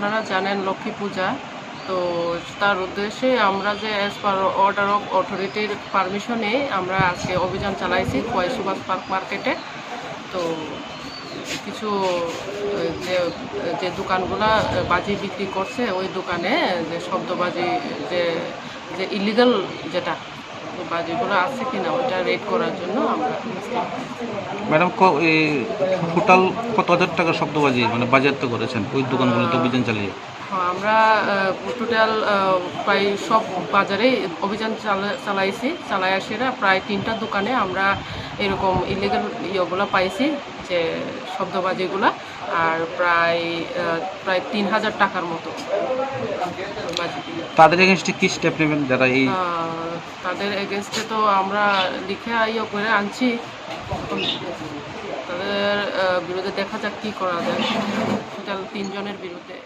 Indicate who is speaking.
Speaker 1: আপনারা জানেন লক্ষ্মী পূজা, তো তার উদ্দেশ্যে আমরা যে অ্যাজ পার অর্ডার অফ অথরিটির পারমিশনে আমরা আজকে অভিযান চালাইছি খোয়াই সুভাষ পার্ক মার্কেটে। তো কিছু যে যে দোকানগুলা বাজি বিক্রি করছে ওই দোকানে যে শব্দবাজি যে যে ইলিগাল যেটা বাজিগুলো আছে কিনা ওইটা রেড করার জন্য আমরা
Speaker 2: ম্যাডাম টোটাল কত হাজার টাকা শব্দবাজি মানে বাজেয়াপ্ত করেছেন ওই দোকানগুলোতে অভিযান চালিয়ে?
Speaker 1: আমরা টোটাল প্রায় সব বাজারেই অভিযান চালাইছি। চালাইয়াসিরা প্রায় 3টা দোকানে আমরা এরকম ইলিগাল ইয়েগুলো পাইছি, যে শব্দবাজিগুলা, আর প্রায় 3000 টাকার মতো বাজি।
Speaker 2: তাদের এগেনস্টে কি স্টেপ নেবেন যারা এই
Speaker 1: তাদের এগেনস্টে তো আমরা লিখে ইয়ে করে আনছি, তাদের বিরুদ্ধে দেখা যাক কী করা যায়। টোটাল 3 জনের বিরুদ্ধে